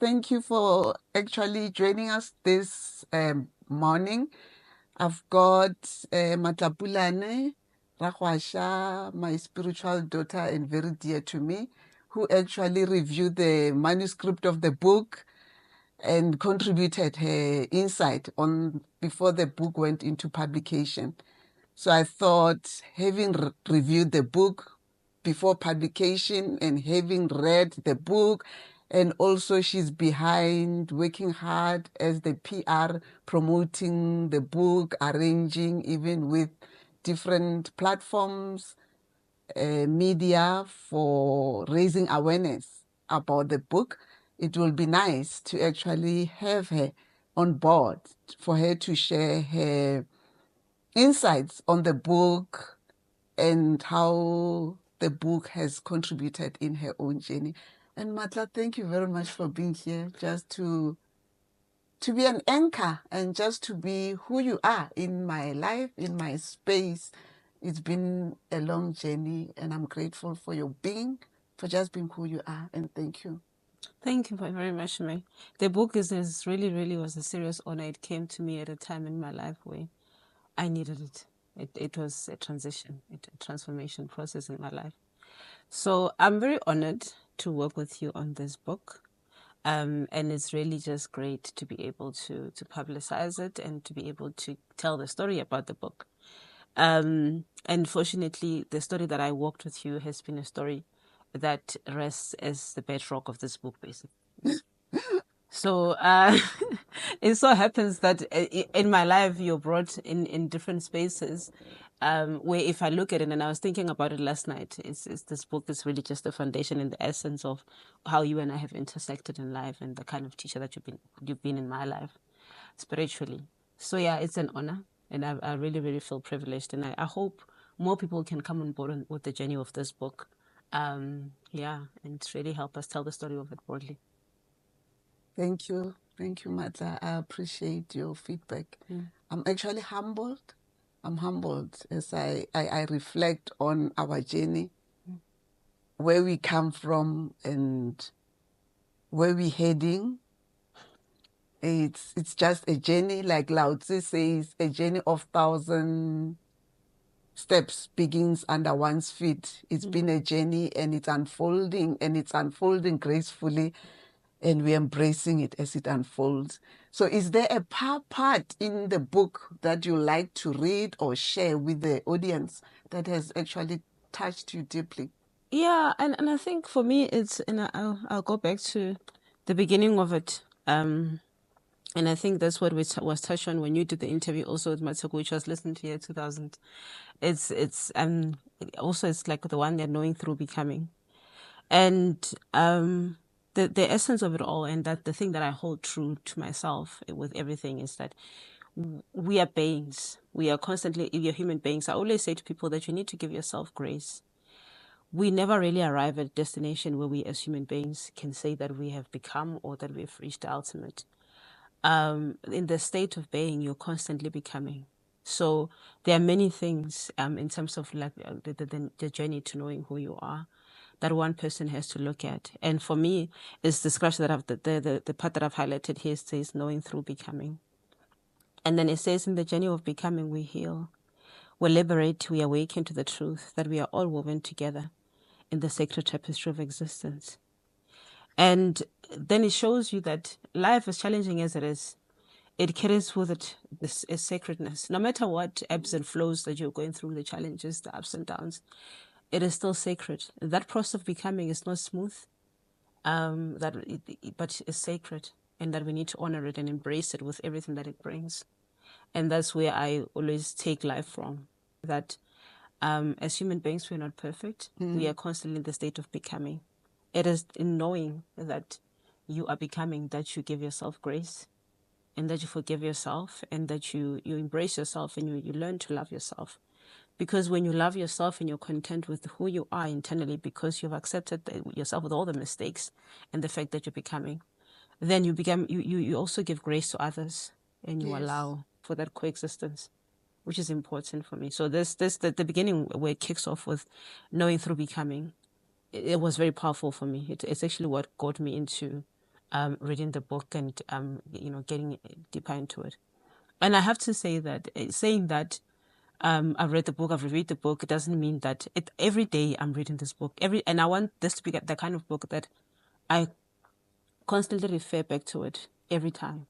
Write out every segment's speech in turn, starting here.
Thank you for actually joining us this morning. I've got Matlapulana Ragoasha, my spiritual daughter and very dear to me, who actually reviewed the manuscript of the book and contributed her insight on before the book went into publication. So I thought, having reviewed the book before publication and having read the book, and also she's behind working hard as the PR, promoting the book, arranging even with different platforms, media for raising awareness about the book. It will be nice to actually have her on board for her to share her insights on the book and how the book has contributed in her own journey. And Matla, thank you very much for being here, just to be an anchor and just to be who you are in my life, in my space. It's been a long journey, and I'm grateful for your being, for just being who you are. And thank you. Thank you very much, May. The book is really, really was a serious honor. It came to me at a time in my life where I needed it. It was a transition, a transformation process in my life. So I'm very honored to work with you on this book. And it's really just great to be able to publicize it and to be able to tell the story about the book. And fortunately, the story that I walked with you has been a story that rests as the bedrock of this book, basically. So it so happens that in my life, you're brought in different spaces where if I look at it, and I was thinking about it last night, it's this book is really just the foundation and the essence of how you and I have intersected in life and the kind of teacher that you've been in my life spiritually. So yeah, it's an honor, and I really, really feel privileged, and I hope more people can come on board with the journey of this book. Yeah, and really help us tell the story of it broadly. Thank you. Thank you, Matla. I appreciate your feedback. I'm actually humbled. I'm humbled as I reflect on our journey, where we come from and where we're heading. It's just a journey, like Lao Tzu says, a journey of 1,000 steps begins under one's feet. It's been a journey and it's unfolding gracefully, and we're embracing it as it unfolds. So is there a part in the book that you like to read or share with the audience that has actually touched you deeply? Yeah, and I think for me it's and I'll go back to the beginning of it. And I think that's what was touched on when you did the interview also with Mmatheo, which was listened to year 2000. It's also it's like the one they're knowing through becoming. And the essence of it all, and that the thing that I hold true to myself with everything is that we are beings. We are constantly, we are human beings. I always say to people that you need to give yourself grace. We never really arrive at a destination where we as human beings can say that we have become or that we've reached the ultimate. In the state of being, you're constantly becoming. So there are many things in terms of like the journey to knowing who you are that one person has to look at. And for me, it's the scratch that I've the part that I've highlighted here says knowing through becoming. And then it says in the journey of becoming we heal. We liberate, we awaken to the truth that we are all woven together in the sacred tapestry of existence. And then it shows you that life, as challenging as it is, it carries with it this sacredness. No matter what ebbs and flows that you're going through, the challenges, the ups and downs, it is still sacred. That process of becoming is not smooth, but it's sacred, and that we need to honor it and embrace it with everything that it brings. And that's where I always take life from. That as human beings, we're not perfect. We are constantly in the state of becoming. It is in knowing that you are becoming that you give yourself grace and that you forgive yourself and that you embrace yourself and you learn to love yourself. Because when you love yourself and you're content with who you are internally because you've accepted yourself with all the mistakes and the fact that you're becoming, then you also give grace to others and you allow for that coexistence, which is important for me. So this the beginning where it kicks off with knowing through becoming, it was very powerful for me. It's actually what got me into reading the book and getting deeper into it. And I have to say that saying that I've read the book, I've reviewed the book, it doesn't mean that every day I'm reading this book. And I want this to be the kind of book that I constantly refer back to it every time.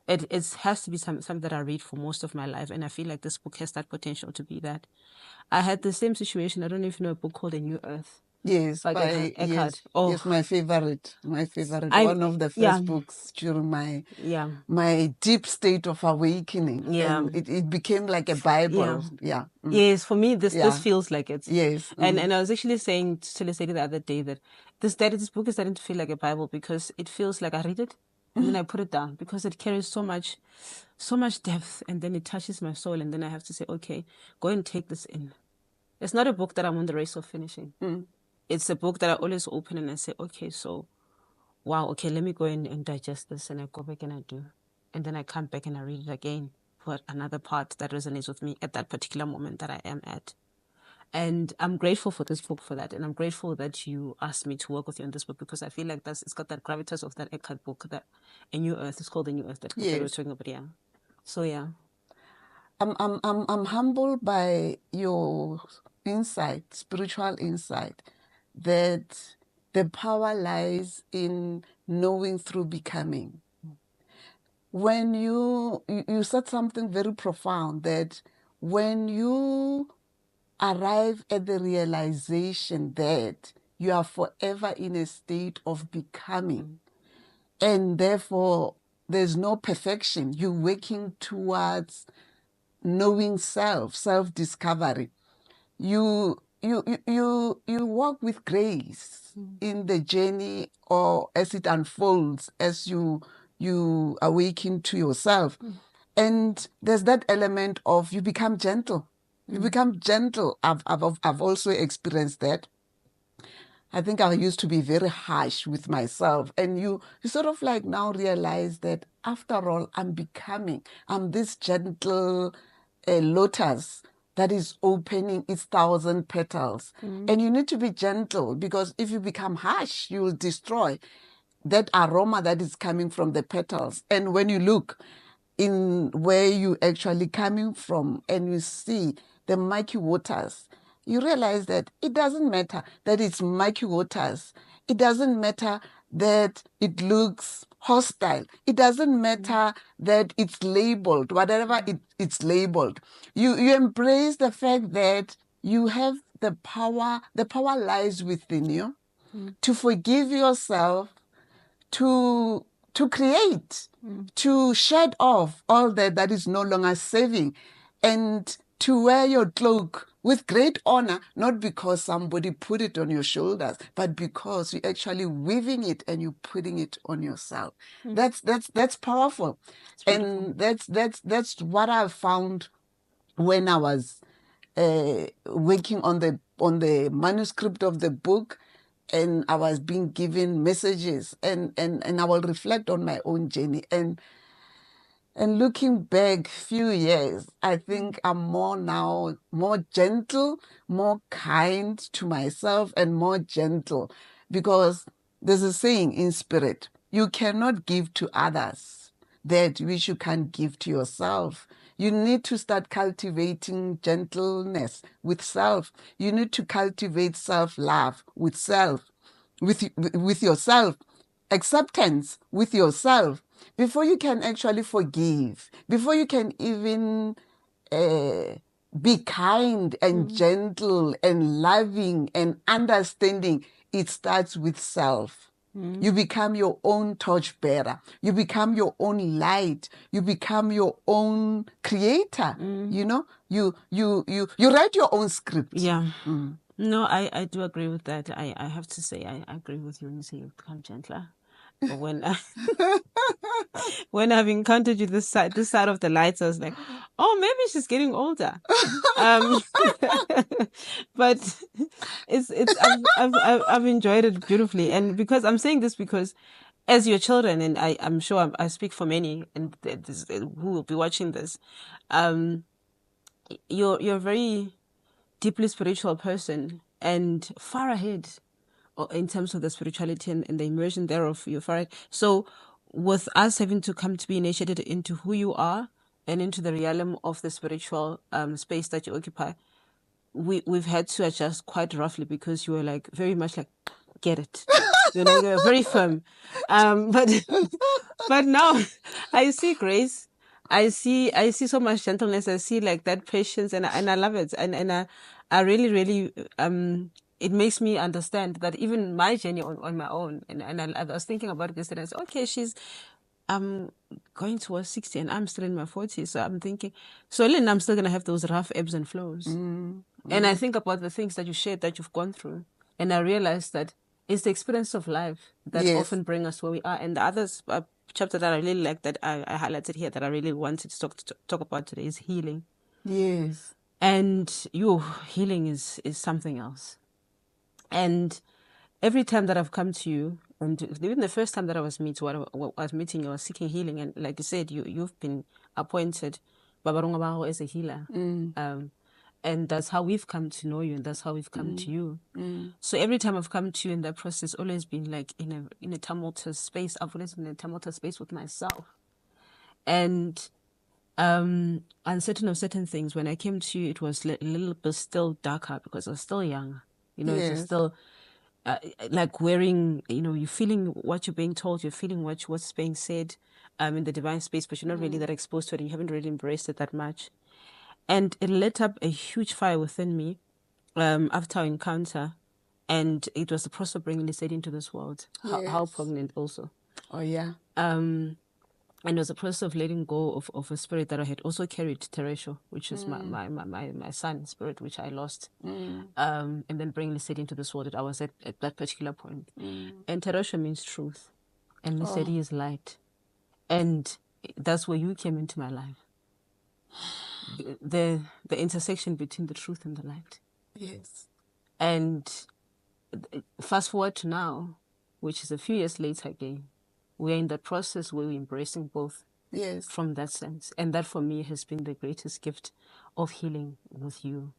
It has to be something that I read for most of my life, and I feel like this book has that potential to be that. I had the same situation. I don't know if you know a book called A New Earth. Yes, Eckhart. yes, Oh, yes, my favorite. One of the first books during my deep state of awakening, and it became like a Bible. Yeah. Yes, for me, this feels like it. Yes. And I was actually saying to Leslie the other day that this book is starting to feel like a Bible because it feels like I read it and then I put it down because it carries so much depth, and then it touches my soul, and then I have to say, okay, go and take this in. It's not a book that I'm on the race of finishing. It's a book that I always open and I say, okay, so, wow, okay, let me go and digest this, and I go back and I do. And then I come back and I read it again for another part that resonates with me at that particular moment that I am at. And I'm grateful for this book for that. And I'm grateful that you asked me to work with you on this book because I feel like it's got that gravitas of that Eckhart book, that A New Earth. It's called A New Earth that we were talking about. Yeah. So yeah. I'm humbled by your insight, spiritual insight, that the power lies in knowing through becoming. When you said something very profound, that when you arrive at the realization that you are forever in a state of becoming, and therefore there's no perfection, you're working towards knowing self-discovery. You walk with grace in the journey, or as it unfolds, as you awaken to yourself. And there's that element of you become gentle. You become gentle. I've also experienced that. I think I used to be very harsh with myself. And you sort of like now realize that after all, I'm this gentle lotus that is opening its 1,000 petals. And you need to be gentle, because if you become harsh, you will destroy that aroma that is coming from the petals. And when you look in where you actually coming from and you see the murky waters, you realize that it doesn't matter that it's murky waters. It doesn't matter that it looks hostile. It doesn't matter that it's labeled, whatever it's labeled. You embrace the fact that you have the power. The power lies within you to forgive yourself, to create, to shed off all that is no longer serving, and to wear your cloak with great honor, not because somebody put it on your shoulders, but because you're actually weaving it and you're putting it on yourself. That's powerful. And that's what I found when I was working on the manuscript of the book, and I was being given messages, and I will reflect on my own journey. And looking back few years, I think I'm more gentle, more kind to myself, and more gentle, because there's a saying in spirit: you cannot give to others that which you can't give to yourself. You need to start cultivating gentleness with self. You need to cultivate self-love with self, with yourself, acceptance with yourself, before you can actually forgive, before you can even be kind and gentle and loving and understanding. It starts with self. You become your own torchbearer. You become your own light. You become your own creator. You know, you write your own script. Yeah. No, I do agree with that. I have to say I agree with you when you say you become gentler. But when I've encountered you this side of the lights, I was like, oh, maybe she's getting older. But I've enjoyed it beautifully, and because I'm saying this because as your children, and I'm sure I speak for many and who will be watching this, you're a very deeply spiritual person and far ahead or in terms of the spirituality and the immersion thereof, euphoric. So with us having to come to be initiated into who you are and into the realm of the spiritual space that you occupy, we've had to adjust quite roughly because you were like very much like, get it. You know, you're very firm. But but now I see grace. I see so much gentleness. I see like that patience, and I love it. And I really, really it makes me understand that even my journey on my own, and I was thinking about it yesterday. I said, okay, she's going towards 60 and I'm still in my 40s. So I'm thinking, so then I'm still gonna have those rough ebbs and flows. And I think about the things that you shared that you've gone through, and I realize that it's the experience of life that Yes. often bring us where we are. And the other chapter that I really like that I highlighted here that I really wanted to talk about today is healing. Yes. And healing is something else. And every time that I've come to you, and even the first time that I was meeting you, I was seeking healing, and like you said, you've been appointed Babarunga Bao as a healer. And that's how we've come to know you, and that's how we've come to you. So every time I've come to you in that process, always been like in a tumultuous space. I've always been in a tumultuous space with myself, and uncertain of certain things. When I came to you, it was a little bit still darker because I was still young. You know, it was Yes. still like wearing. You know, you're feeling what you're being told. You're feeling what's being said in the divine space, but you're not really that exposed to it, and you haven't really embraced it that much. And it lit up a huge fire within me after our encounter, and it was the process of bringing the Lizette into this world. How Yes. poignant also. Oh, yeah. And it was a process of letting go of a spirit that I had also carried, Teresho, which is my son's spirit, which I lost. And then bringing Lizette into this world. I was at that particular point. And Teresho means truth, and Lizette is light. And that's where you came into my life. The intersection between the truth and the light. Yes. And fast forward to now, which is a few years later again, we're in that process where we're embracing both. Yes. From that sense. And that for me has been the greatest gift of healing with you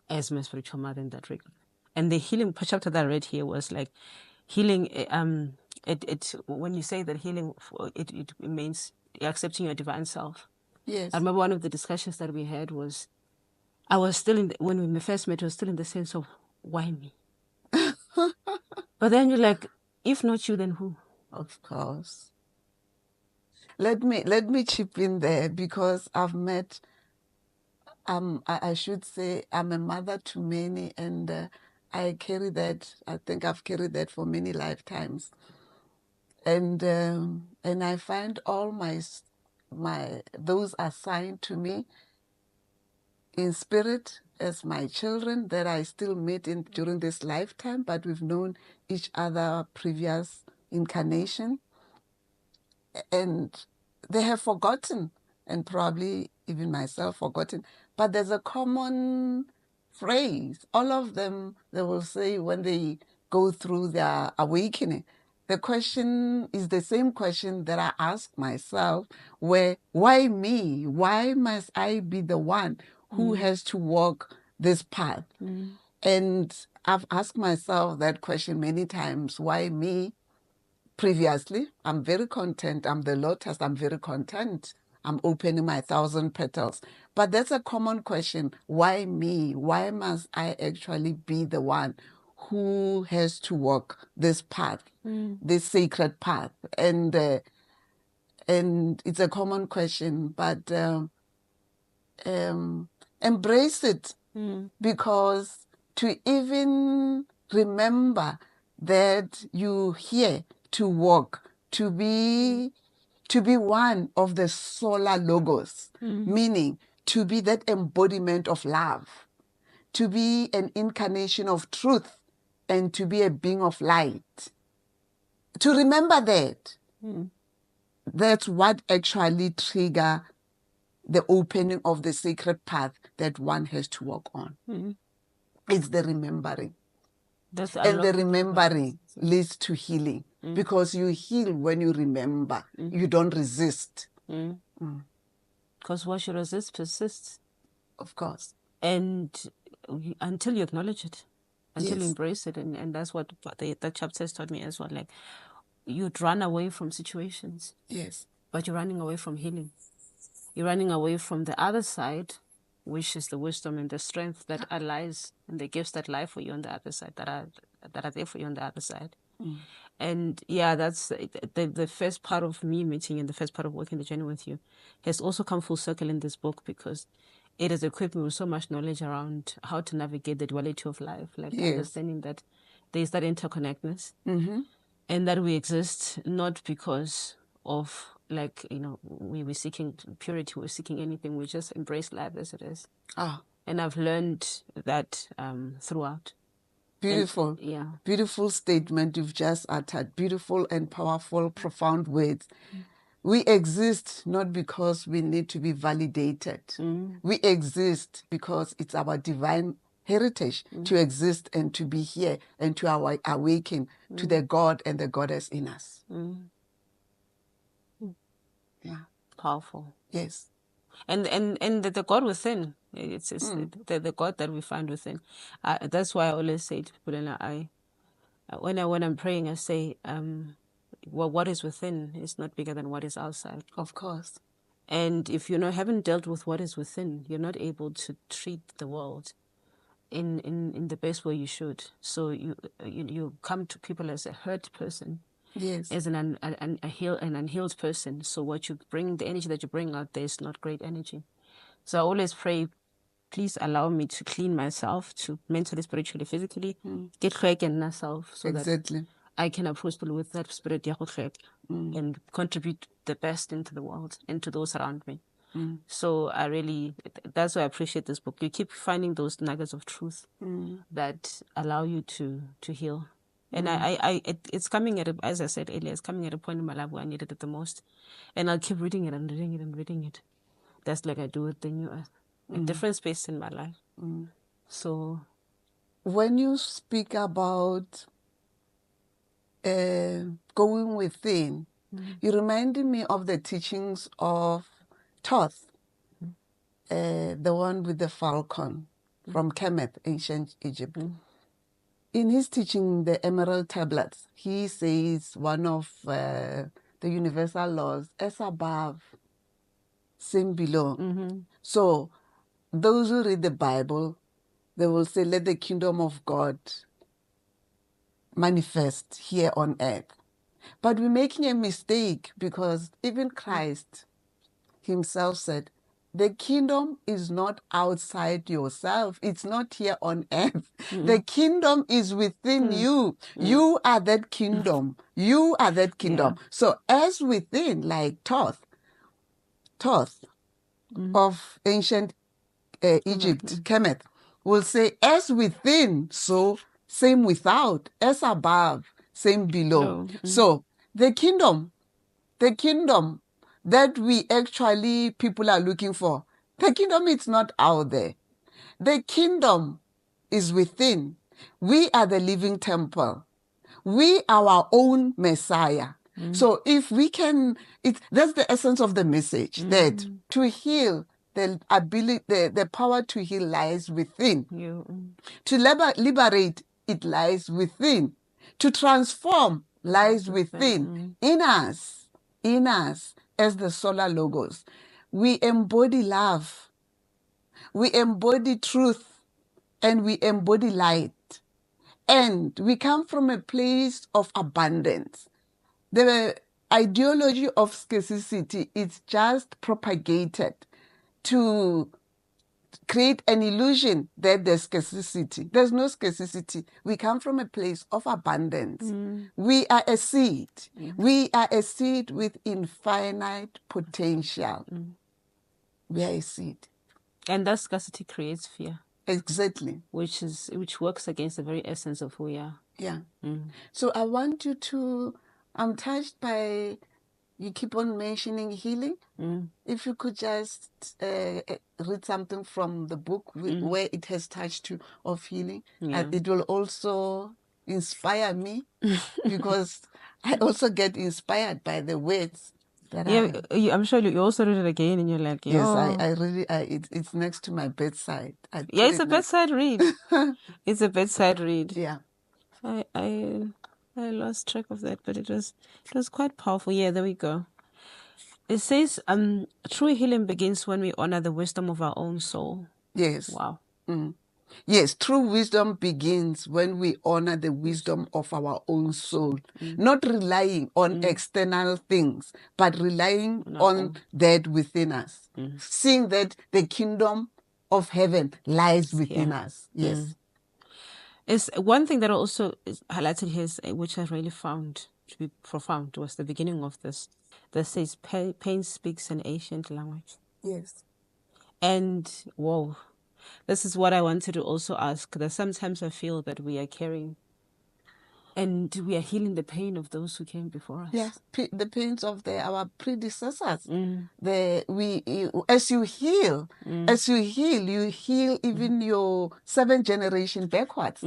as my spiritual mother in that regard. And the healing chapter that I read here was like healing, it when you say that healing, it means accepting your divine self. Yes. I remember one of the discussions that we had was, I was still when we first met, I was still in the sense of, why me? But then you're like, if not you, then who? Of course. Let me chip in there because I've met, I should say I'm a mother to many, and I carry that. I think I've carried that for many lifetimes. And I find all my those assigned to me in spirit as my children that I still meet in during this lifetime, but we've known each other previous incarnation, and they have forgotten, and probably even myself forgotten. But there's a common phrase. All of them, they will say when they go through their awakening, the question is the same question that I ask myself, where, why me? Why must I be the one who has to walk this path? And I've asked myself that question many times, why me? Previously, I'm very content. I'm the lotus. I'm very content. I'm opening my 1,000 petals. But that's a common question. Why me? Why must I actually be the one who has to walk this path, this sacred path? And it's a common question, but embrace it, because to even remember that you're here to walk, to be one of the solar logos, meaning to be that embodiment of love, to be an incarnation of truth, and to be a being of light. To remember that, that's what actually triggers the opening of the sacred path that one has to walk on. It's the remembering. And the remembering leads to healing, because you heal when you remember. You don't resist. Because what you resist persists. Of course. And until you acknowledge it. until you Yes. embrace it. And that's what the chapter has taught me as well. Like, you'd run away from situations, Yes. but you're running away from healing. You're running away from the other side, which is the wisdom and the strength that lies, and the gifts that lie for you on the other side, that are there for you on the other side. And yeah, that's the first part of me meeting and the first part of working the journey with you has also come full circle in this book, because it has equipped me with so much knowledge around how to navigate the duality of life, like Yes. understanding that there is that interconnectedness, Mm-hmm. and that we exist not because of, like, we're seeking purity, we're seeking anything, we just embrace life as it is. And I've learned that throughout. Beautiful. And, yeah. Beautiful statement you've just uttered. Beautiful and powerful, profound words. We exist not because we need to be validated. We exist because it's our divine heritage to exist and to be here and to awaken to the God and the Goddess in us. Yeah. Powerful. Yes. And the God within, it's the God that we find within. That's why I always say to people, and when I'm praying, I say, well, what is within is not bigger than what is outside. Of course. And if you haven't dealt with what is within, you're not able to treat the world in the best way you should. So you come to people as a hurt person, yes, as an unhealed person. So what you bring, the energy that you bring out there is not great energy. So I always pray, please allow me to clean myself, to mentally, spiritually, physically, get clear in myself, so exactly. that I can approach people with that spirit and contribute the best into the world and to those around me. So that's why I appreciate this book. You keep finding those nuggets of truth that allow you to heal. And it's coming at as I said earlier, it's coming at a point in my life where I needed it the most. And I'll keep reading it and reading it and reading it. That's like I do with the New Earth, a different space in my life. So, when you speak about going within, you reminded me of the teachings of Thoth, the one with the falcon from Kemet, ancient Egypt. In his teaching, the Emerald Tablets, he says one of the universal laws, as above, same below. So those who read the Bible, they will say, let the kingdom of God manifest here on earth. But we're making a mistake, because even Christ himself said, the kingdom is not outside yourself. It's not here on earth. The kingdom is within you. You are that kingdom. You are that kingdom. Yeah. So as within, like Thoth of ancient Egypt, Kemet, will say, as within, so same without, as above, same below. So the kingdom that we actually people are looking for, the kingdom is not out there. The kingdom is within. We are the living temple. We are our own Messiah. So if we can, that's the essence of the message, that to heal, the ability, the power to heal lies within. To liberate, it lies within. To transform lies within. In us, as the solar logos. We embody love. We embody truth. And we embody light. And we come from a place of abundance. The ideology of scarcity is just propagated to create an illusion that there's scarcity. There's no scarcity. We come from a place of abundance. We are a seed. We are a seed with infinite potential. We are a seed. And that scarcity creates fear. Exactly. Which works against the very essence of who we are. Yeah. So I want you to, I'm touched by, you keep on mentioning healing. If you could just read something from the book where it has touched you of healing. And it will also inspire me because I also get inspired by the words that Yeah, I'm sure you also read it again and you're like, yes, oh. I really, it's next to my bedside. Yeah, it's a bedside read. It's a bedside read. Yeah. I lost track of that, but it was quite powerful. Yeah, there we go. It says, true healing begins when we honor the wisdom of our own soul. Yes. Wow. Yes, true wisdom begins when we honor the wisdom of our own soul, not relying on external things, but relying on that within us, seeing that the kingdom of heaven lies within us. Yes. It's one thing that also is highlighted here, which I really found to be profound, was the beginning of this. That says, pain speaks an ancient language. Yes. And, whoa, this is what I wanted to also ask, that sometimes I feel that we are carrying and we are healing the pain of those who came before us. Yes, the pains of our predecessors. As you heal, you heal even your 7th generation backwards.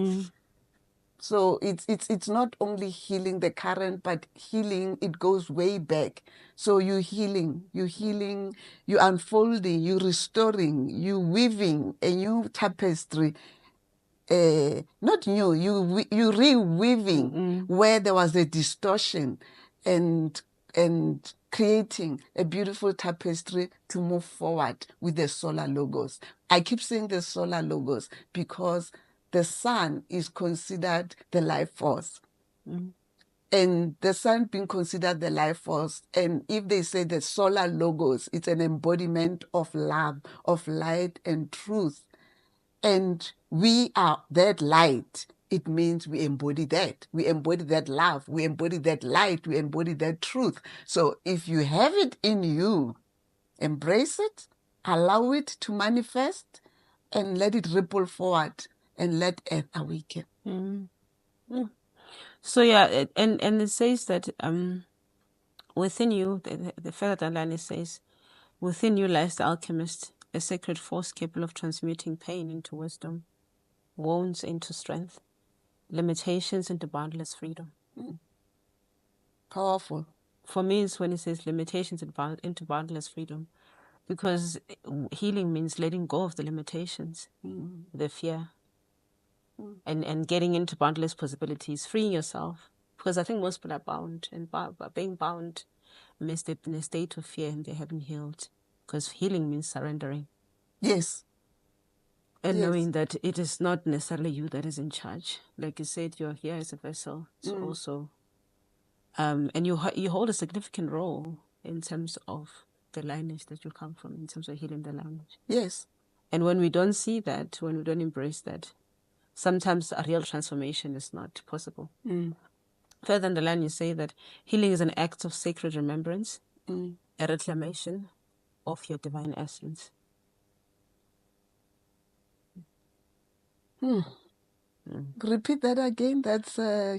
So it's not only healing the current, but healing, it goes way back. So you're healing, you're unfolding, you're restoring, you're weaving a new tapestry. Not new, you reweaving where there was a distortion, and creating a beautiful tapestry to move forward with the solar logos. I keep saying the solar logos because the sun is considered the life force. And the sun being considered the life force, and if they say the solar logos, it's an embodiment of love, of light and truth. And we are that light. It means we embody that. We embody that love. We embody that light. We embody that truth. So if you have it in you, embrace it, allow it to manifest, and let it ripple forward, and let earth awaken. So yeah, and it says that within you, the further line it says, within you lies the alchemist, a sacred force capable of transmuting pain into wisdom, wounds into strength, limitations into boundless freedom. Powerful. For me, it's when it says limitations into boundless freedom, because healing means letting go of the limitations, the fear, and getting into boundless possibilities, freeing yourself. Because I think most people are bound, and being bound means they're in a state of fear and they haven't healed. Because healing means surrendering. Yes. And knowing that it is not necessarily you that is in charge. Like you said, you're here as a vessel to also, and you hold a significant role in terms of the lineage that you come from, in terms of healing the lineage. Yes. And when we don't see that, when we don't embrace that, sometimes a real transformation is not possible. Further in the line, you say that healing is an act of sacred remembrance, a reclamation of your divine essence. Repeat that again. That's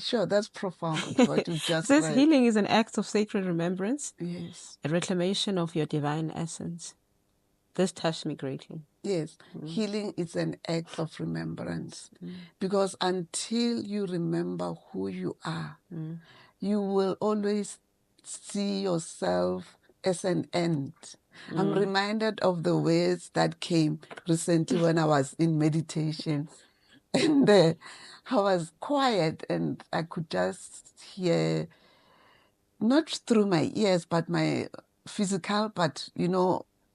sure. That's profound. What you just says read. Healing is an act of sacred remembrance. Yes. A reclamation of your divine essence. This touched me greatly. Yes. Healing is an act of remembrance. Because until you remember who you are, you will always see yourself as an end. I'm reminded of the words that came recently when I was in meditation. And I was quiet and I could just hear, not through my ears, but my physical, but,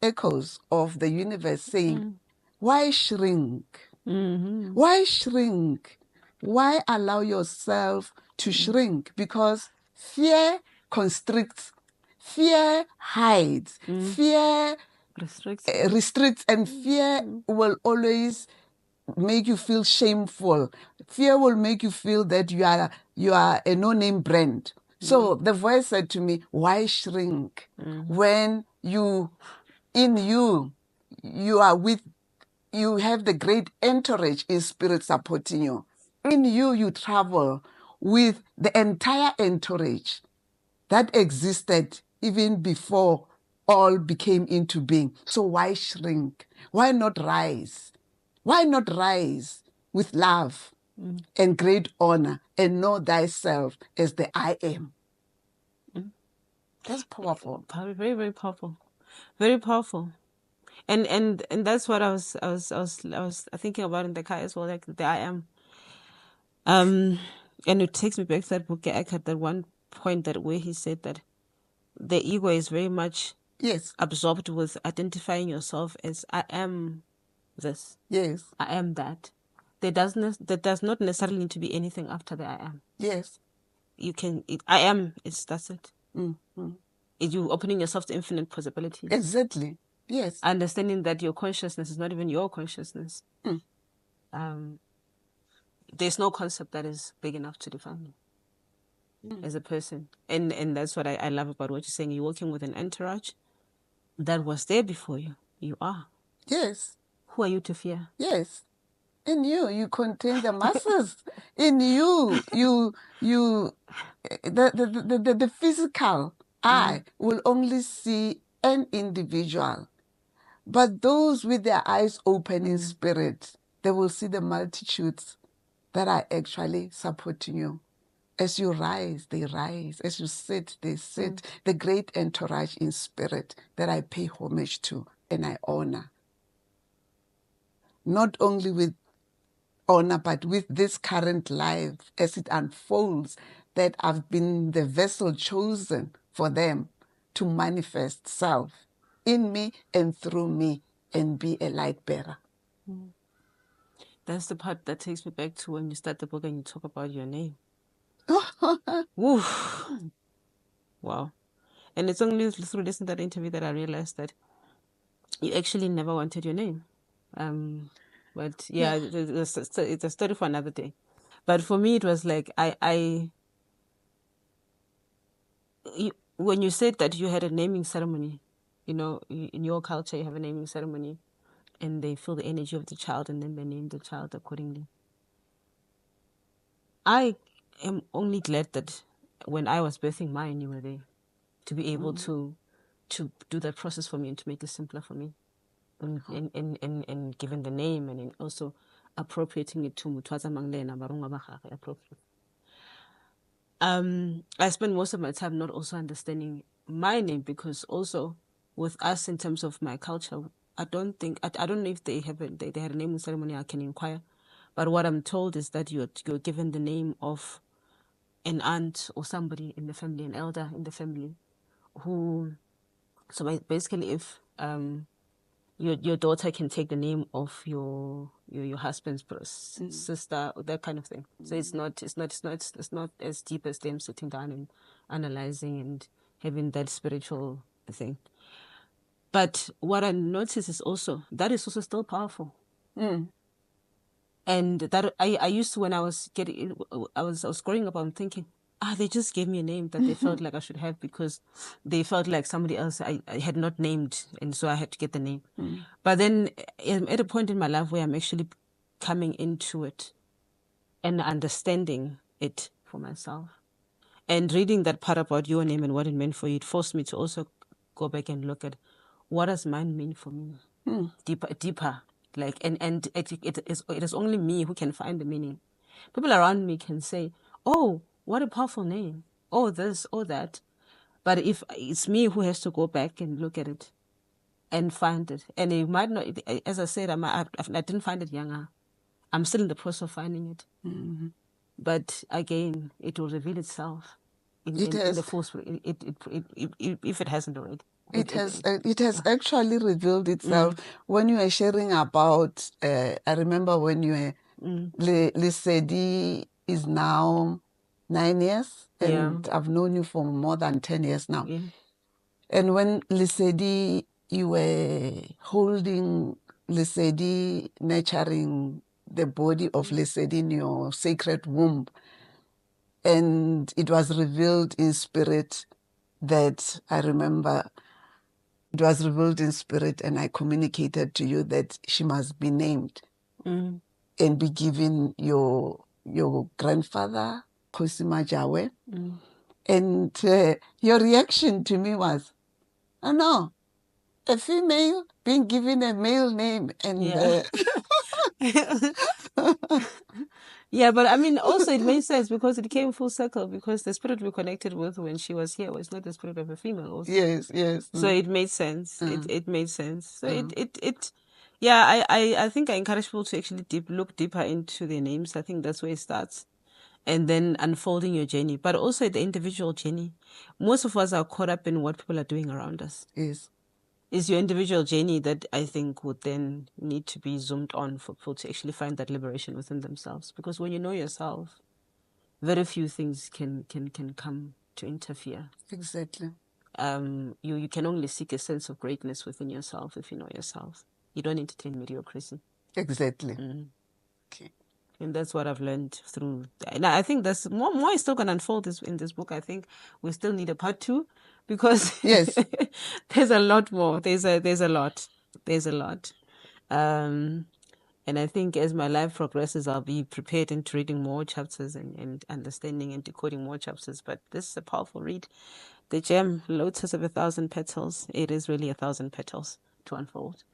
echoes of the universe saying, why shrink? Why shrink? Why allow yourself to shrink? Because fear constricts, fear hides, fear restricts, and fear will always make you feel shameful. Fear will make you feel that you are a no-name brand. So the voice said to me, why shrink when you have the great entourage in spirit supporting you. In you travel with the entire entourage that existed even before all became into being. So why shrink? Why not rise? Why not rise with love and great honor and know thyself as the I am? That's powerful. Very, very powerful. Very powerful. And that's what I was thinking about in the car as well, like the I am. And it takes me back to that book Eckhart, that one point that where he said that the ego is very much Yes. absorbed with identifying yourself as I am this. Yes. I am that. There does not necessarily need to be anything after the I am. Yes. You can I am, that's it. Mm-hmm. You opening yourself to infinite possibilities. Exactly. Yes. Understanding that your consciousness is not even your consciousness. There's no concept that is big enough to define you as a person. And that's what I love about what you're saying. You're working with an entourage that was there before you. You are. Yes. Who are you to fear? Yes. In you contain the masses. In you, the physical eye will only see an individual. But those with their eyes open in spirit, they will see the multitudes that are actually supporting you. As you rise, they rise. As you sit, they sit. The great entourage in spirit that I pay homage to and I honor. Not only with honor, but with this current life as it unfolds, that I've been the vessel chosen for them to manifest self in me and through me and be a light bearer. That's the part that takes me back to when you start the book and you talk about your name. Woof. Wow. And it's only through listening to that interview that I realized that you actually never wanted your name. But yeah, it's a story for another day. But for me, it was like when you said that you had a naming ceremony, in your culture you have a naming ceremony, and they feel the energy of the child, and then they name the child accordingly. I am only glad that when I was birthing mine, you were there to be able to do that process for me and to make it simpler for me, and giving the name and in also appropriating it to Mutwaza Manglena Barunga Bahare appropriate. I spend most of my time not also understanding my name, because also with us in terms of my culture, I don't know if they have they had a naming ceremony. I can inquire, but what I'm told is that you're given the name of an aunt or somebody in the family, an elder in the family, who. So basically, if your daughter can take the name of your husband's sister, or that kind of thing. So it's not as deep as them sitting down and analyzing and having that spiritual thing. But what I notice is also that is also still powerful. And that I used to, when I was growing up, I'm thinking, they just gave me a name that they felt like I should have, because they felt like somebody else I had not named, and so I had to get the name. But then I'm at a point in my life where I'm actually coming into it and understanding it for myself. And reading that part about your name and what it meant for you, it forced me to also go back and look at what does mine mean for me, deeper. Like, and it is only me who can find the meaning. People around me can say, "Oh, what a powerful name! Oh, this, oh that," but if it's me who has to go back and look at it and find it, and it might not. As I said, I didn't find it younger. I'm still in the process of finding it. But again, it will reveal itself in the full spirit. If it hasn't already. It has actually revealed itself. When you were sharing about, I remember when you were, Lisedi is now 9 years, and I've known you for more than 10 years now. Yeah. And when Lisedi, you were holding Lisedi, nurturing the body of Lisedi in your sacred womb, and it was revealed in spirit that I remember. It was revealed in spirit, and I communicated to you that she must be named and be given your grandfather, Kosima Jawe. And your reaction to me was, "Oh no, a female being given a male name, and Yeah. Yeah, but I mean, also it made sense because it came full circle, because the spirit we connected with when she was here was not the spirit of a female also. yes, yes. So it made sense. Mm. It made sense. So Mm. yeah, I think I encourage people to actually look deeper into their names. I think that's where it starts. And then unfolding your journey, but also the individual journey. Most of us are caught up in what people are doing around us. Yes. It's your individual journey that I think would then need to be zoomed on for people to actually find that liberation within themselves. Because when you know yourself, very few things can come to interfere. Exactly. You can only seek a sense of greatness within yourself if you know yourself. You don't entertain mediocrity. Exactly. Okay. And that's what I've learned through. And I think that's more is still going to unfold in this book. I think we still need a part 2, because Yes. there's a lot more. There's a lot. There's a lot. And I think as my life progresses, I'll be prepared into reading more chapters and understanding and decoding more chapters. But this is a powerful read. The gem, Lotus of 1,000 Petals. It is really 1,000 petals to unfold.